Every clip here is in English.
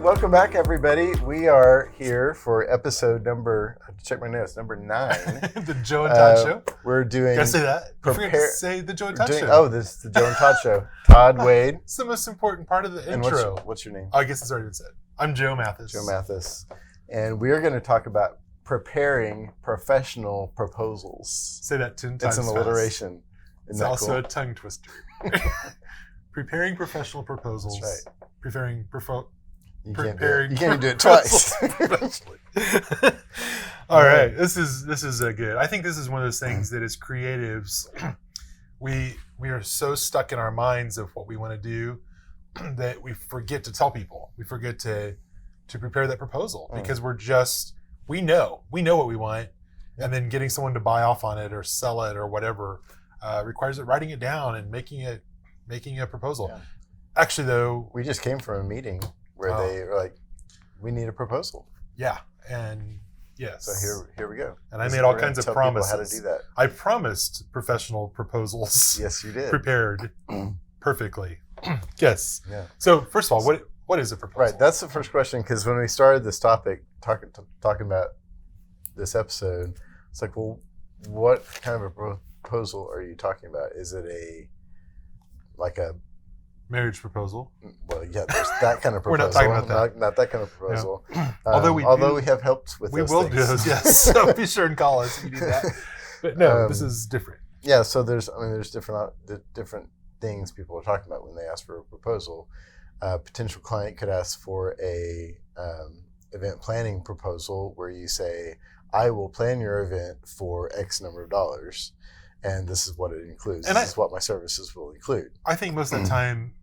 welcome back, everybody. We are here for episode number, I have to check my notes, number 9. The Joe and Todd Show. We're doing... Can I say that? I forgot to say the Joe and Todd Show. Oh, this is the Joe and Todd Show. Todd Wade. It's the most important part of the And intro. what's your name? I guess it's already been said. I'm Joe Mathis. Joe Mathis. And we are going to talk about preparing professional proposals. Say that 10 times It's an alliteration. It's also a tongue twister. Preparing professional proposals. That's right. Preparing You can't even do it twice. All right, this is good. I think this is one of those things that as creatives, we are so stuck in our minds of what we want to do that we forget to tell people. We forget to prepare that proposal because we know what we want, and then getting someone to buy off on it or sell it or whatever requires it writing it down and making a proposal. Yeah. Actually, though, we just came from a meeting where they were like, we need a proposal. Yeah, and yes. So here we go. And I made all kinds of promises. How to do that. I promised professional proposals. Yes, you did. Prepared perfectly. Yes. Yeah. So first of all, what is a proposal? Right. That's the first question, because when we started this topic, talking about this episode, it's like, well, what kind of a proposal are you talking about? Is it like a marriage proposal? Well, yeah, there's that kind of proposal. We're not talking about that. Not that kind of proposal. No. Although we have helped with we those will things. do those, yes. So be sure and call us if you need that. But no, this is different. Yeah, so there's different things people are talking about when they ask for a proposal. A potential client could ask for a event planning proposal where you say, I will plan your event for X number of dollars, and this is what it includes. This is what my services will include. I think most of the time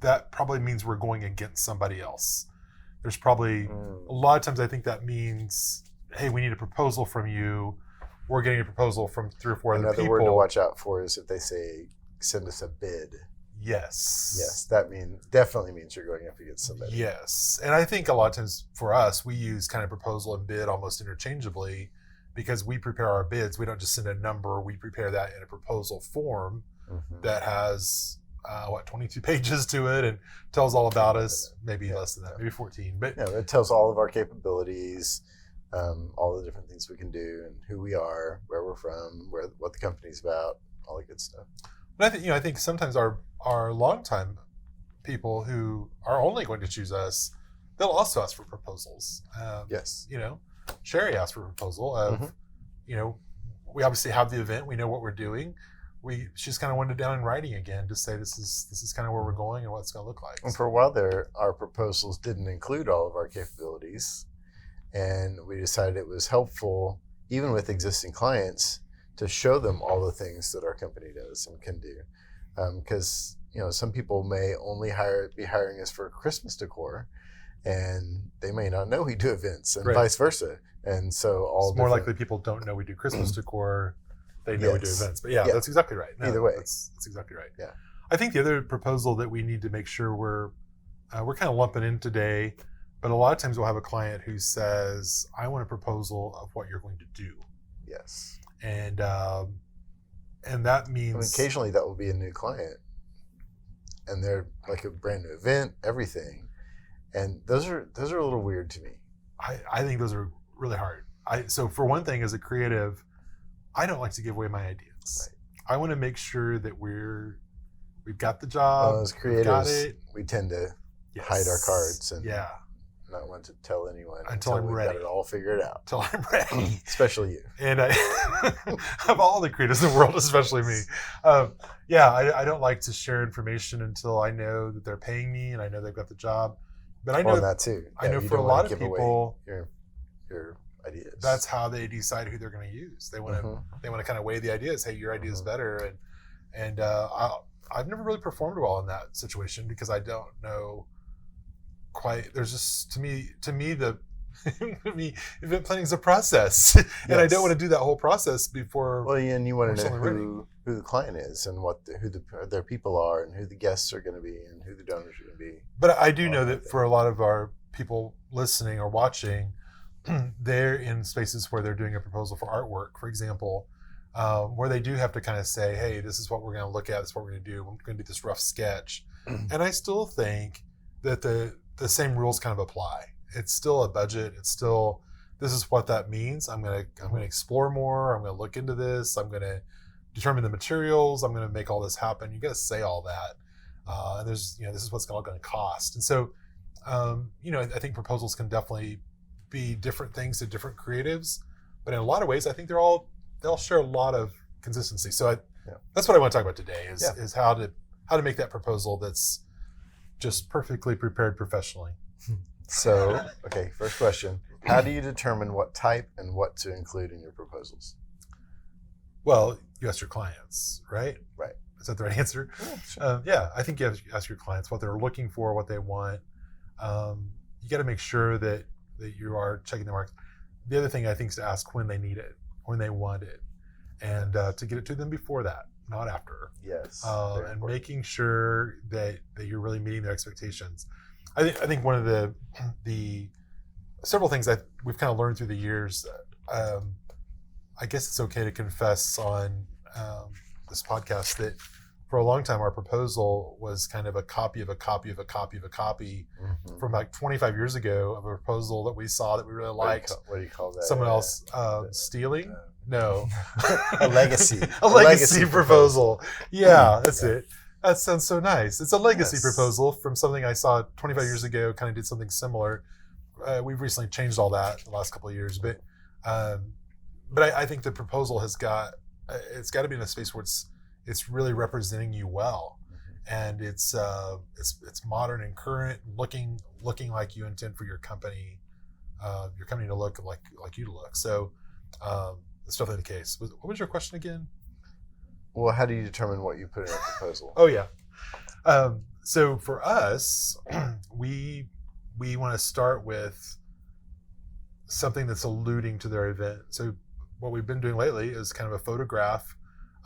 that probably means we're going against somebody else. There's probably a lot of times I think that means, hey, we need a proposal from you. We're getting a proposal from 3 or 4 other people. Another word to watch out for is if they say, send us a bid. Yes. Yes, that definitely means you're going up against somebody. Yes. And I think a lot of times for us, we use kind of proposal and bid almost interchangeably because we prepare our bids. We don't just send a number. We prepare that in a proposal form that has, 22 pages to it and tells all about us. Maybe less than that, maybe 14. But yeah, it tells all of our capabilities, all the different things we can do and who we are, where we're from, what the company's about, all the good stuff. But I think sometimes our longtime people who are only going to choose us, they'll also ask for proposals. Yes. Sherry asked for a proposal of, we obviously have the event, we know what we're doing. She's kind of wanted it down in writing again to say this is kind of where we're going and what it's going to look like. And for a while there, our proposals didn't include all of our capabilities, and we decided it was helpful, even with existing clients, to show them all the things that our company does and can do. Because some people may only be hiring us for Christmas decor, and they may not know we do events, and vice versa. And so it's more likely people don't know we do Christmas decor. They know we do events. But that's exactly right. No, either way, that's exactly right. Yeah. I think the other proposal that we need to make sure we're kind of lumping in today, but a lot of times we'll have a client who says, I want a proposal of what you're going to do. Yes. And that means occasionally that will be a new client, and they're like a brand new event, everything, and those are a little weird to me. I think those are really hard. So for one thing, as a creative, I don't like to give away my ideas. Right. I want to make sure that we've got the job. As creatives, we tend to hide our cards and not want to tell anyone until I'm ready. Got it all figured out. Until I'm ready. Especially you. And of all the creatives in the world, especially me. I don't like to share information until I know that they're paying me and I know they've got the job. But I know that too. I know for a lot of people, your ideas. That's how they decide who they're going to use. They want to kind of weigh the ideas. Hey, your idea is better, and I've never really performed well in that situation because I don't know quite. There's just to me the event planning is a process, and I don't want to do that whole process before. Well, and you want to know who the client is and who their people are and who the guests are going to be and who the donors are going to be. But I do know that for a lot of our people listening or watching, they're in spaces where they're doing a proposal for artwork, for example, where they do have to kind of say, hey, this is what we're going to look at, this is what we're going to do, we're going to do this rough sketch. And I still think that the the same rules kind of apply. It's still a budget. It's still, this is what that means. I'm gonna explore more. I'm gonna look into this. I'm gonna determine the materials. I'm gonna make all this happen. You got to say all that. And there's, this is what's all going to cost. And so, I think proposals can definitely be different things to different creatives, but in a lot of ways, I think they'll share a lot of consistency. So that's what I want to talk about today is how to make that proposal that's just perfectly prepared professionally. So, okay, first question. How do you determine what type and what to include in your proposals? Well, you ask your clients, right? Right. Is that the right answer? Yeah, sure. I think you have to ask your clients what they're looking for, what they want. You got to make sure that you are checking the marks. The other thing I think is to ask when they need it, when they want it, and to get it to them before that, not after. Yes. And important. making sure that you're really meeting their expectations. I think one of the several things that we've kind of learned through the years. I guess it's okay to confess on this podcast that for a long time our proposal was kind of a copy of a copy of a copy of a copy from like 25 years ago of a proposal that we saw that we really liked. What do you call that? Someone else stealing? No. A legacy. a legacy proposal. Yeah, that's it. That sounds so nice. It's a legacy proposal from something I saw 25 years ago, kind of did something similar. We've recently changed all that the last couple of years, but I think the proposal it's got to be in a space where it's really representing you well, and it's modern and current, looking like you intend for your company to look like you to look. So that's definitely the case. What was your question again? Well, how do you determine what you put in a proposal? Oh yeah. So for us, we want to start with something that's alluding to their event. So what we've been doing lately is kind of a photograph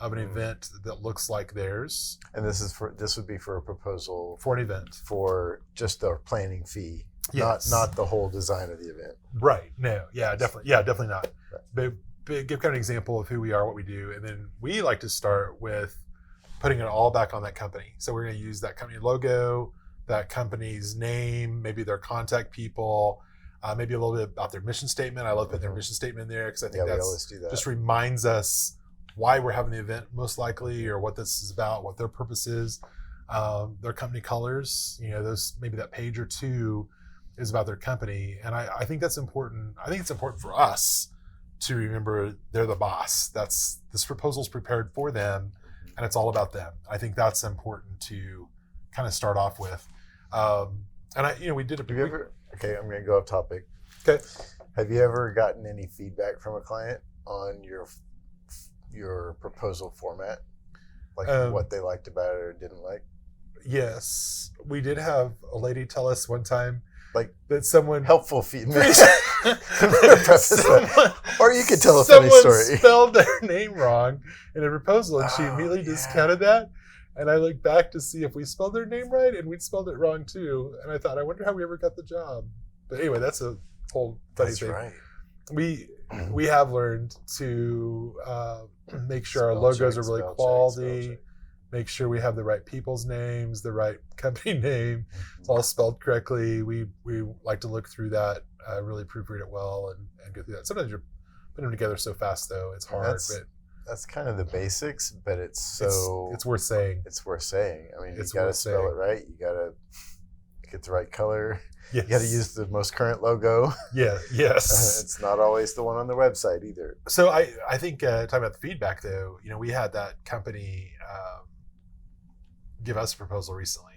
of an event that looks like theirs. And this would be for a proposal for an event, for just the planning fee, yes. not the whole design of the event. Right. No. Yeah. Definitely not. Right. But give kind of an example of who we are, what we do, and then we like to start with putting it all back on that company. So we're going to use that company logo, that company's name, maybe their contact people. Maybe a little bit about their mission statement. I love putting their mission statement in there because I think that just reminds us why we're having the event most likely, or what this is about, what their purpose is, their company colors. Those, maybe that page or two is about their company, and I think that's important. I think it's important for us to remember they're the boss. This proposal's prepared for them, and it's all about them. I think that's important to kind of start off with. And we did a. Okay, I'm going to go off topic. Okay. Have you ever gotten any feedback from a client on your proposal format? Like what they liked about it or didn't like? Yes. We did have a lady tell us one time that someone... Helpful feedback. Or you could tell a funny story. Someone spelled their name wrong in a proposal, and she immediately discounted that. And I looked back to see if we spelled their name right, and we'd spelled it wrong too. And I thought, I wonder how we ever got the job. But anyway, that's a whole funny thing. Right. We have learned to make sure our logos are really quality, make sure we have the right people's names, the right company name. It's all spelled correctly. We like to look through that, really proofread it well, and go through that. Sometimes you're putting them together so fast, though, it's hard. That's kind of the basics, but it's worth saying. It's worth saying. I mean, you got to spell it right. You got to get the right color. Yes. You got to use the most current logo. Yeah. Yes. It's not always the one on the website either. So I think talking about the feedback, though, we had that company give us a proposal recently,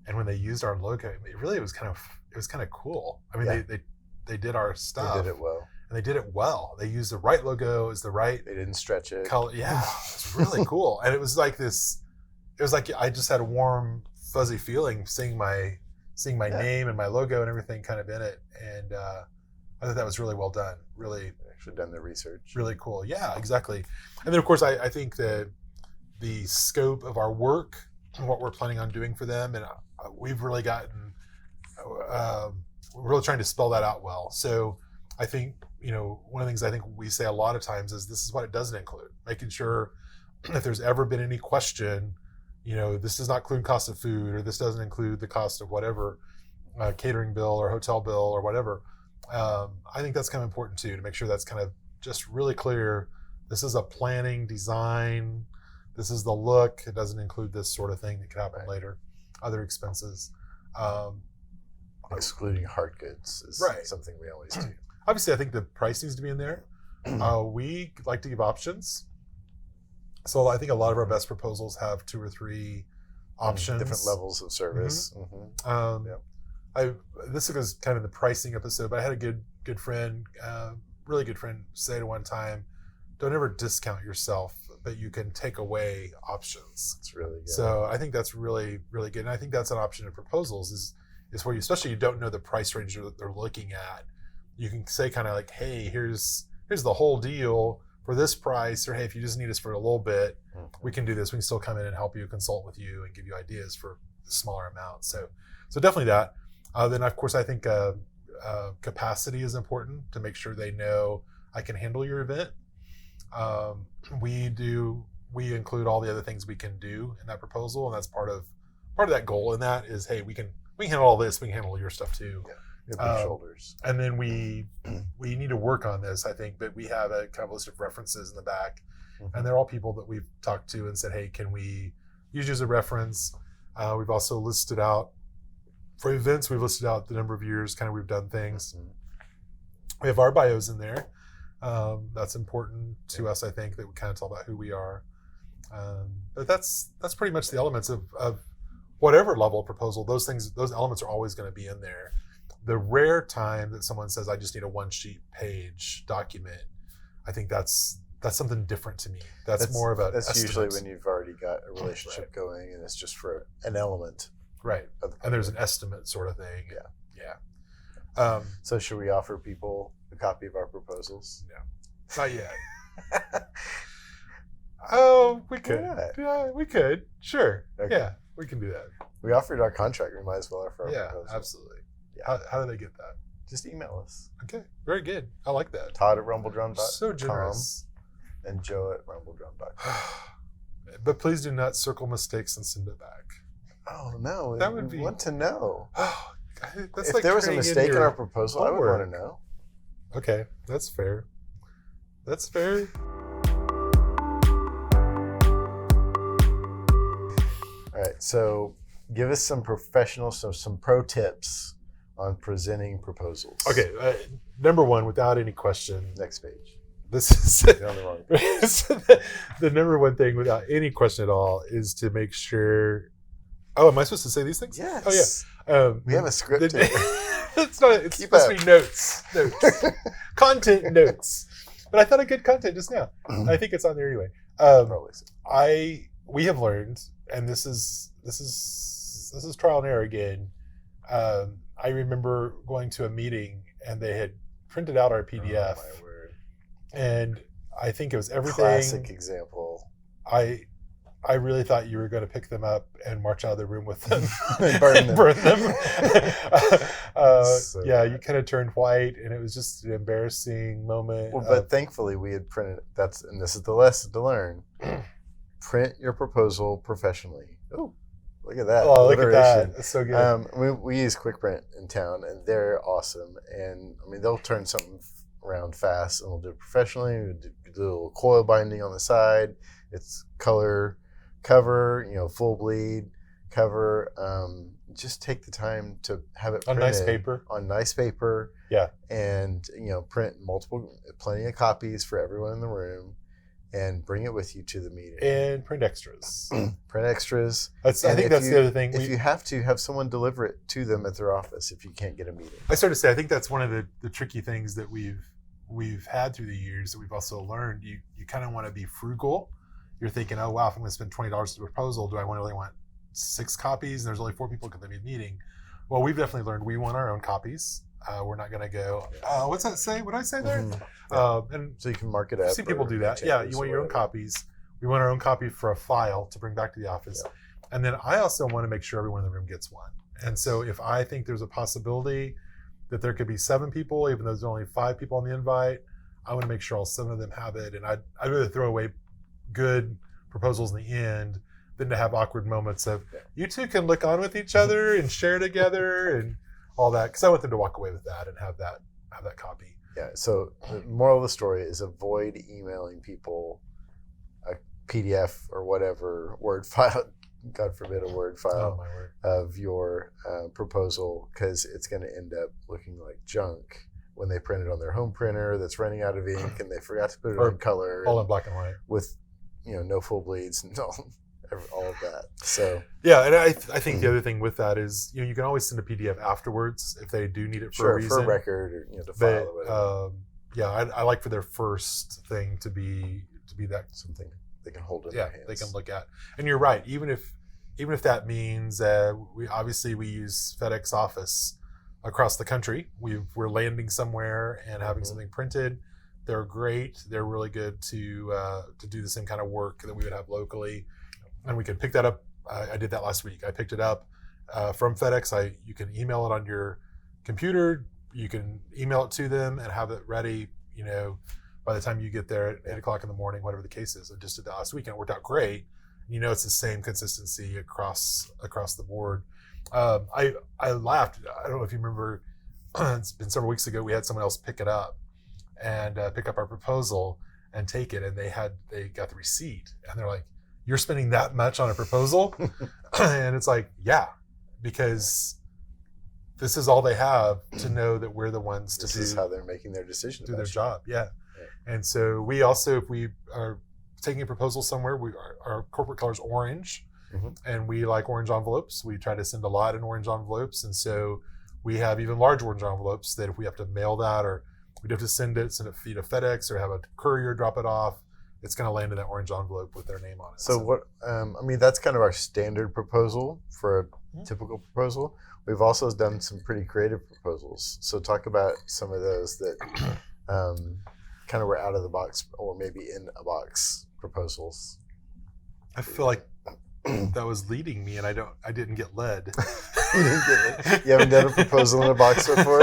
and when they used our logo, it was kind of cool. I mean, they did our stuff. They did it well. And they did it well. They used the right logo, is the right. They didn't stretch it. Color. Yeah, it's really cool. And it was like this. It was like I just had a warm, fuzzy feeling seeing my name and my logo and everything kind of in it. And I thought that was really well done. Really, actually done the research. Really cool. Yeah, exactly. And then of course I think that the scope of our work and what we're planning on doing for them, and we've really gotten. We're really trying to spell that out well. So I think. One of the things I think we say a lot of times is this is what it doesn't include. Making sure if there's ever been any question, this does not include cost of food, or this doesn't include the cost of whatever. catering bill or hotel bill or whatever. I think that's kind of important too, to make sure that's kind of just really clear. This is a planning design. This is the look. It doesn't include this sort of thing that could happen later. Other expenses. Excluding hard goods is something we always do. Obviously, I think the price needs to be in there. We like to give options. So I think a lot of our best proposals have 2 or 3 options. Different levels of service. This was kind of the pricing episode, but I had a good friend, really good friend, say to one time, don't ever discount yourself, but you can take away options. It's really good. So I think that's really, really good. And I think that's an option in proposals is where you, especially you don't know the price range that they're looking at. You can say kind of like, hey, here's the whole deal for this price, or hey, if you just need us for a little bit, we can do this. We can still come in and help you, consult with you, and give you ideas for a smaller amount. So definitely that. Then of course I think capacity is important to make sure they know I can handle your event. We include all the other things we can do in that proposal, and that's part of that goal. And that is, hey, we can handle all this. We can handle your stuff too. Big shoulders. And then we need to work on this, I think, but we have a kind of list of references in the back, and they're all people that we've talked to and said, hey, can we use you as a reference? We've also listed out for events. We've listed out the number of years kind of we've done things. We have our bios in there. That's important to us, I think, that we kind of tell about who we are. But that's pretty much the elements of whatever level of proposal. Those elements are always going to be in there. The rare time that someone says, I just need a 1-sheet page document, I think that's something different to me. That's more of that's estimate. Usually when you've already got a relationship going and it's just for an element. Right. And there's an estimate sort of thing. Yeah. So should we offer people a copy of our proposals? No, not yet. Oh, we could. Yeah, we could. Sure. Okay. Yeah, we can do that. We offered our contract. We might as well offer our proposal. Absolutely. Yeah. How do they get that? Just email us. Okay. Very good. I like that. Todd at RumbleDrum.com. So generous. And Joe at RumbleDrum.com. But please do not circle mistakes and send it back. Oh, no. That would be... want to know. That's if like there was a mistake in our proposal, I would want to know. Okay. That's fair. That's fair. All right. So give us some some pro tips on presenting proposals. Okay. Number 1, without any question. Next page. This is You're on the wrong page. The number 1 thing, without any question at all, is to make sure. Oh, am I supposed to say these things? Yes. Oh, yeah. We have a script here. It's supposed to be notes. Content notes. But I thought of good content just now. I think it's on there anyway. Probably so. We have learned, and this is trial and error again. I remember going to a meeting and they had printed out our PDF. Oh, my word. And I think it was everything. Classic example. I really thought you were going to pick them up and march out of the room with them and burn them. You kind of turned white, and it was just an embarrassing moment. Well, but thankfully we had printed. And this is the lesson to learn. Print your proposal professionally. Oh, look at that! Oh, look at that! That's so good. We use QuickPrint in town, and they're awesome. And I mean, they'll turn something around fast, and we'll do it professionally. We'll do a little coil binding on the side. It's color. Cover, full bleed cover. Just take the time to have it printed on nice paper. Yeah. And print plenty of copies for everyone in the room, and bring it with you to the meeting. And print extras. Print extras. I think that's the other thing. If you have to, have someone deliver it to them at their office if you can't get a meeting. I started to say, I think that's one of the tricky things that we've had through the years that we've also learned. You kind of want to be frugal. You're thinking, oh, wow, if I'm going to spend $20 to a proposal, do I really want 6 copies? And there's only 4 people at the meeting. Well, we've definitely learned we want our own copies. We're not going to go, what's that say? What did I say there? And so you can mark it up. See people do that. Yeah, you want your own copies. We want our own copy for a file to bring back to the office. Yeah. And then I also want to make sure everyone in the room gets one. And so if I think there's a possibility that there could be 7 people, even though there's only 5 people on the invite, I want to make sure all 7 of them have it. And I'd rather throw away good proposals in the end than to have awkward moments of you two can look on with each other and share together. And all that, because I want them to walk away with that and have that copy. Yeah. So the moral of the story is avoid emailing people a PDF or whatever Word file, God forbid a Word file of your proposal, because it's going to end up looking like junk when they print it on their home printer that's running out of ink and they forgot to put it in color. All in black and white. With, no full bleeds and all of that. So yeah, and I think the other thing with that is, you can always send a PDF afterwards if they do need it for a reason. For a record or to file or whatever. Yeah, I like for their first thing to be that something they can hold in their hands. They can look at. And you're right. Even if that means we use FedEx Office across the country. We're landing somewhere and having something printed. They're great. They're really good to do the same kind of work that we would have locally, and we can pick that up. I did that last week. I picked it up from FedEx. You can email it on your computer. You can email it to them and have it ready. By the time you get there at 8 o'clock in the morning, whatever the case is. I just did that last week and it worked out great. It's the same consistency across the board. I laughed. I don't know if you remember. It's been several weeks ago. We had someone else pick it up and pick up our proposal and take it, and they got the receipt, and they're like, "You're spending that much on a proposal?" And it's like, yeah, because this is all they have to know that we're the ones to do. This is how they're making their decision. Do their job, yeah. And so we also, if we are taking a proposal somewhere, our corporate color is orange, and we like orange envelopes. We try to send a lot in orange envelopes, and so we have even large orange envelopes that if we have to mail that, or we'd have to send it via FedEx or have a courier drop it off, it's going to land in that orange envelope with their name on it. So what? That's kind of our standard proposal for a typical proposal. We've also done some pretty creative proposals. So talk about some of those that kind of were out of the box or maybe in a box proposals. I feel like that was leading me, and I didn't get led. You didn't get it. You haven't done a proposal in a box before?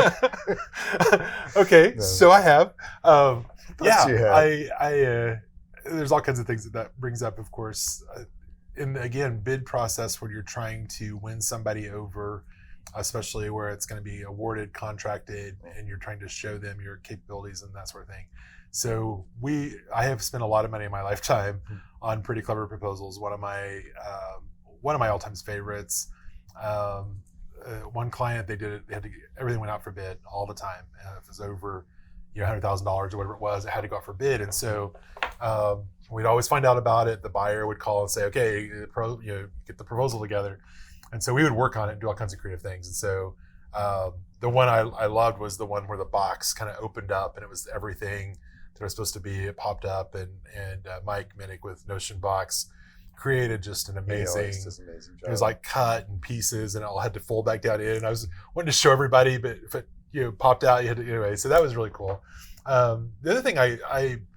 Okay, no. So I have. There's all kinds of things that brings up, of course. And again, bid process when you're trying to win somebody over, especially where it's going to be awarded, contracted, and you're trying to show them your capabilities and that sort of thing. So I have spent a lot of money in my lifetime on pretty clever proposals. One of my all-time favorites. One client, everything went out for bid all the time. If it was over $100,000 or whatever it was, it had to go out for bid. And so we'd always find out about it. The buyer would call and say, okay, get the proposal together. And so we would work on it and do all kinds of creative things. And so the one I loved was the one where the box kind of opened up and it was everything that was supposed to be. It popped up, and Mike Minnick with Notion Box created just an amazing job. It was like cut in pieces, and it all had to fold back down in. I was wanting to show everybody, but if it popped out, you had to anyway. So that was really cool. The other thing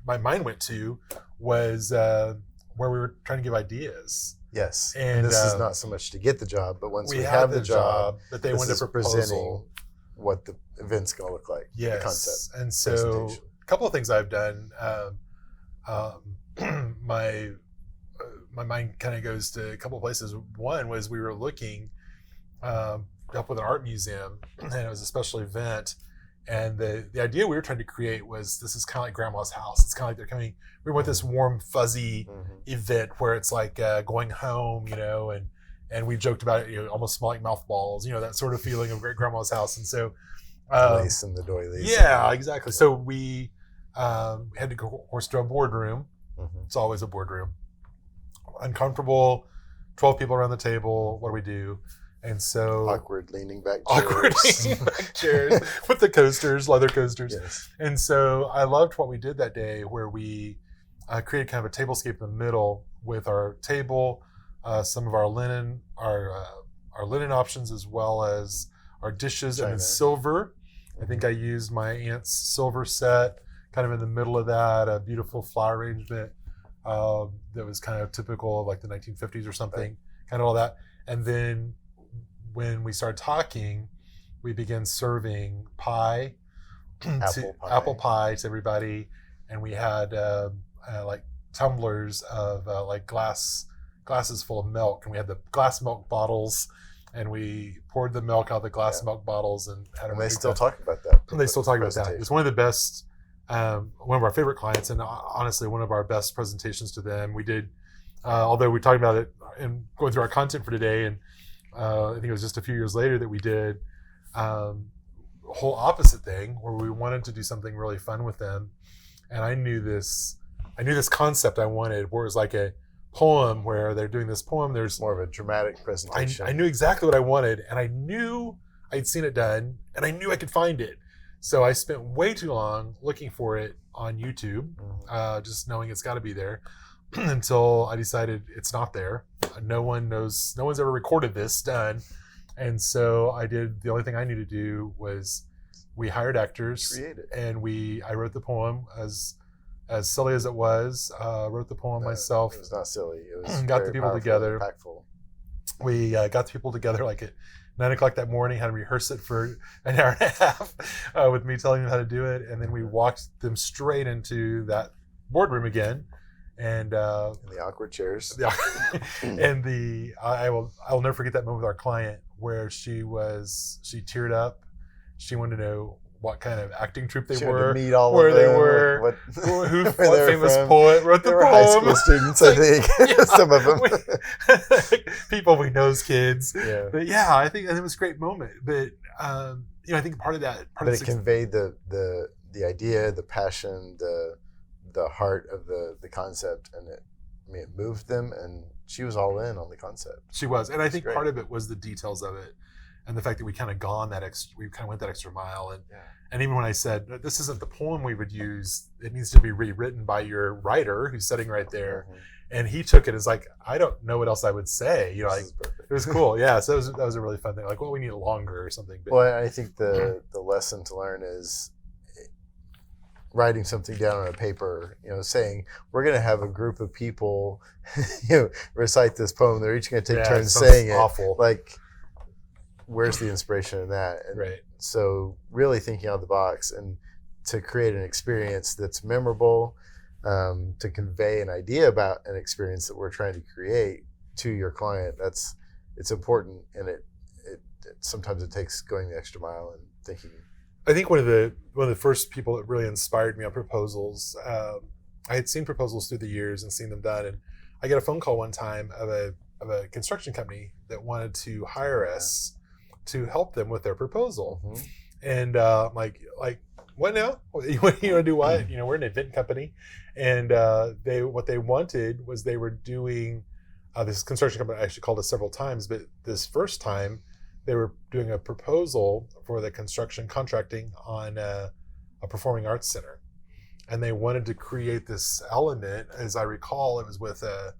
my mind went to was where we were trying to give ideas. Yes, and this is not so much to get the job, but once we have the job, that they wanted to presenting what the event's going to look like. Yes, the concept. And so a couple of things I've done. My mind kind of goes to a couple of places. One was we were looking up with an art museum, and it was a special event. And the idea we were trying to create was, this is kind of like grandma's house. It's kind of like they're coming. We want this warm, fuzzy event where it's like going home, and we joked about it, almost smelling mothballs, that sort of feeling of great grandma's house. And so, lace in the doilies. Yeah, exactly. So we had to go, of course, to a boardroom. It's always a boardroom. Uncomfortable, 12 people around the table. What do we do? And so awkward leaning back chairs with the coasters, leather coasters. Yes. And so I loved what we did that day, where we created kind of a tablescape in the middle with our table, some of our linen options, as well as our dishes, and then silver. I think I used my aunt's silver set kind of in the middle of that, a beautiful flower arrangement that was kind of typical of like the 1950s or something, kind of all that. And then when we started talking, we began serving apple pie to everybody, and we had like tumblers of like glasses full of milk, and we had the glass milk bottles, and we poured the milk out of the glass milk bottles and had and they still talk about that. And they still talk about that. It's one of the best, one of our favorite clients, and honestly, one of our best presentations to them. We did, although we talked about it and going through our content for today, and I think it was just a few years later that we did a whole opposite thing where we wanted to do something really fun with them. And I knew this concept I wanted, where it was like a poem where they're doing this poem. There's more of a dramatic presentation. I knew exactly what I wanted, and I knew I'd seen it done, and I knew I could find it. So I spent way too long looking for it on YouTube, just knowing it's got to be there, until I decided it's not there. No one's ever recorded this done. And so the only thing I needed to do was we hired actors, and I wrote the poem as silly as it was. Wrote the poem myself. It was not silly. It was got the people together. Impactful. We got the people together like at 9 o'clock that morning, had to rehearse it for an hour and a half with me telling them how to do it. And then we walked them straight into that boardroom again. And in the awkward chairs. And I'll never forget that moment with our client where she teared up. She wanted to know what kind of acting troupe they were, meet all where of they them, were, what famous poet wrote the poem. High school students, I think. Some of them. People we know as kids. Yeah. But yeah, I think it was a great moment. But I think part of that, it conveyed the idea, the passion, the heart of the concept, and it moved them, and she was all in on the concept. She was, and I think part of it was the details of it, and the fact that we kind of went that extra mile, and even when I said this isn't the poem we would use, it needs to be rewritten by your writer who's sitting right there, and he took it as like, I don't know what else I would say, like it was cool, yeah. So that was a really fun thing. Like, well, we need it longer or something. But, well, I think the lesson to learn is writing something down on a paper, saying we're going to have a group of people, recite this poem. They're each going to take turns saying awful. It. Like, where's the inspiration in that? And so really thinking out of the box and to create an experience that's memorable, to convey an idea about an experience that we're trying to create to your client. It's important, and it sometimes it takes going the extra mile and thinking. I think one of the first people that really inspired me on proposals, I had seen proposals through the years and seen them done, and I got a phone call one time of a construction company that wanted to hire us to help them with their proposal. And I'm like, what now? You want to do what? We're an event company, and what they wanted was they were doing this construction company actually called us several times, but this first time they were doing a proposal for the construction contracting on a performing arts center. And they wanted to create this element. As I recall, it was with a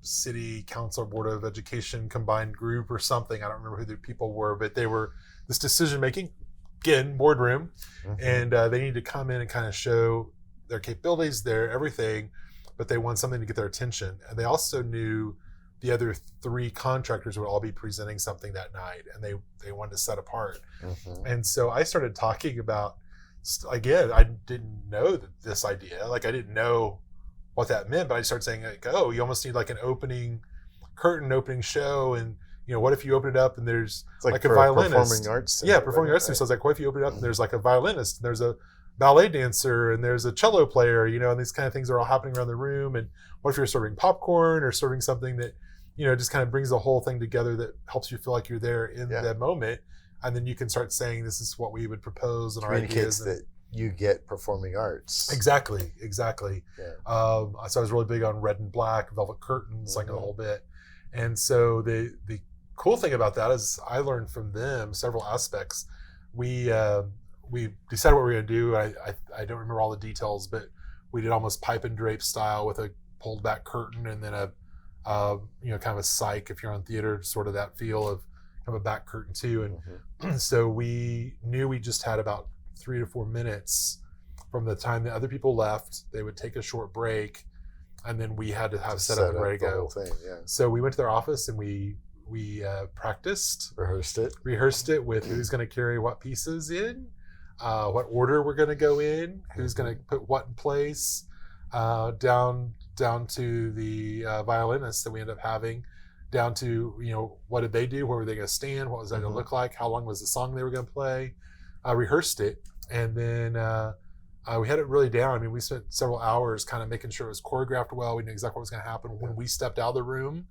city council, board of education combined group or something. I don't remember who the people were, but they were this decision-making, again, boardroom. And they needed to come in and kind of show their capabilities, their everything, but they want something to get their attention. And they also knew the other 3 contractors would all be presenting something that night, and they wanted to set apart. And so I started talking about, again, I didn't know this idea. Like, I didn't know what that meant, but I started saying, like, oh, you almost need like an opening show, and what if you open it up and there's like a violinist? Performing arts center, performing arts center. So I was like, what if you open it up and there's like a violinist, and there's a ballet dancer, and there's a cello player, and these kind of things are all happening around the room. And what if you're serving popcorn or serving something that just kind of brings the whole thing together that helps you feel like you're there in that moment. And then you can start saying, this is what we would propose, and our ideas. That you get performing arts. Exactly. Yeah. So I was really big on red and black, velvet curtains, like a whole bit. And so the cool thing about that is I learned from them several aspects. We decided what we were going to do. I don't remember all the details, but we did almost pipe and drape style with a pulled back curtain, and then a kind of a cyc, if you're on theater, sort of that feel of kind of a back curtain too. And so we knew we just had about 3 to 4 minutes from the time the other people left. They would take a short break, and then we had to have set up and ready to go. So we went to their office and we practiced, rehearsed it with who's going to carry what pieces in, what order we're going to go in, who's going to put what in place, down to the violinist that we ended up having down to, what did they do? Where were they going to stand? What was that going to look like? How long was the song they were going to play? Rehearsed it. And then we had it really down. I mean, we spent several hours kind of making sure it was choreographed well. We knew exactly what was going to happen when we stepped out of the room,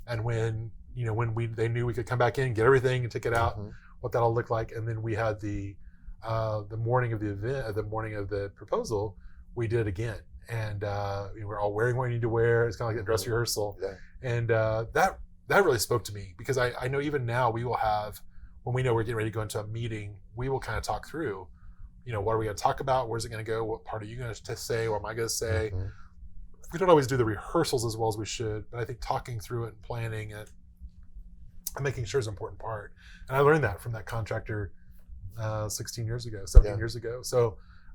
and when they knew we could come back in, get everything and take it out, what that'll look like. And then we had the morning of the event, the morning of the proposal, we did it again. And we're all wearing what we need to wear. It's kind of like a dress rehearsal. Yeah. And that really spoke to me, because I know even now we will have, when we know we're getting ready to go into a meeting, we will kind of talk through, what are we going to talk about? Where's it going to go? What part are you going to say? What am I going to say? We don't always do the rehearsals as well as we should, but I think talking through it and planning it and making sure is an important part. And I learned that from that contractor 17 years ago. So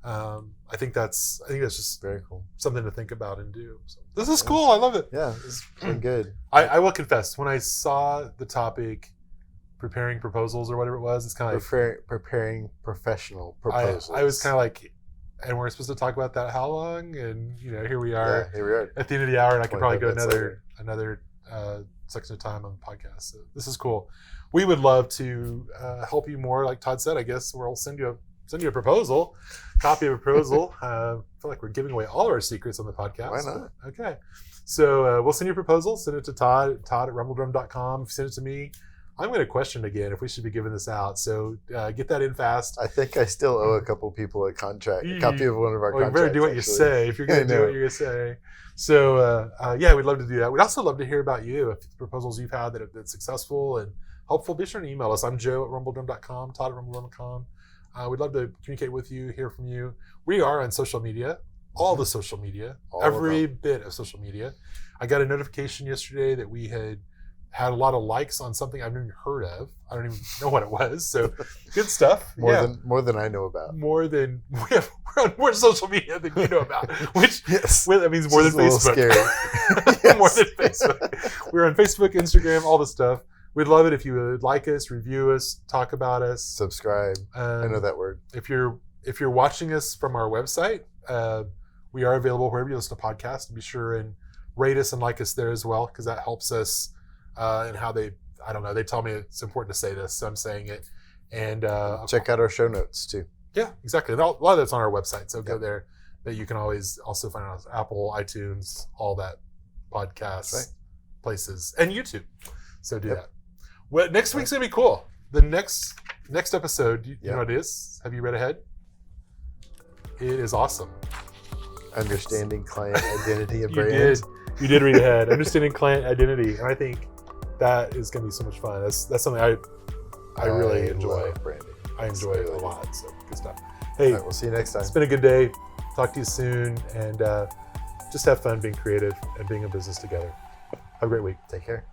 I think that's just very cool, something to think about and do. So this is cool. I love it. Yeah, it's been good. I will confess, when I saw the topic, preparing proposals or whatever it was, it's kind of like preparing professional proposals. I was kind of like, and we're supposed to talk about that how long? And here we are. Yeah, here we are at the end of the hour, and I could probably go another section of time on the podcast. So this is cool. We would love to help you more. Like Todd said, I guess we'll send you a proposal, copy of a proposal. I feel like we're giving away all our secrets on the podcast. Why not? Okay. So we'll send you a proposal. Send it to Todd at RumbleDrum.com. Send it to me. I'm going to question again if we should be giving this out. So get that in fast. I think I still owe a couple people a copy of one of our contracts. You better do what you say if you're going to do what you're going to say. So we'd love to do that. We'd also love to hear about you. If the proposals you've had that have been successful and helpful, be sure to email us. I'm Joe at RumbleDrum.com, Todd at RumbleDrum.com. We'd love to communicate with you, hear from you. We are on social media, all the social media, every bit of social media. I got a notification yesterday that we had a lot of likes on something I've never even heard of. I don't even know what it was. So good stuff. More than I know about. We're on more social media than you know about. Which that means more than Facebook. Scary. More than Facebook. We're on Facebook, Instagram, all the stuff. We'd love it if you would like us, review us, talk about us, subscribe. I know that word. If you're watching us from our website, we are available wherever you listen to podcasts. Be sure and rate us and like us there as well, because that helps us. And how they tell me it's important to say this, so I'm saying it. And check out our show notes too. Yeah, exactly. A lot of that's on our website, so go there. But you can always also find it on Apple, iTunes, all that podcasts places, and YouTube. So do that. Well, next week's gonna be cool. The next episode, you know what it is? Have you read ahead? It is awesome. Understanding client identity and brand. You did read ahead. Understanding client identity, and I think that is going to be so much fun. That's something I really enjoy. Branding. I enjoy it a lot. So good stuff. Hey, we'll see you next time. It's been a good day. Talk to you soon, and just have fun being creative and being in business together. Have a great week. Take care.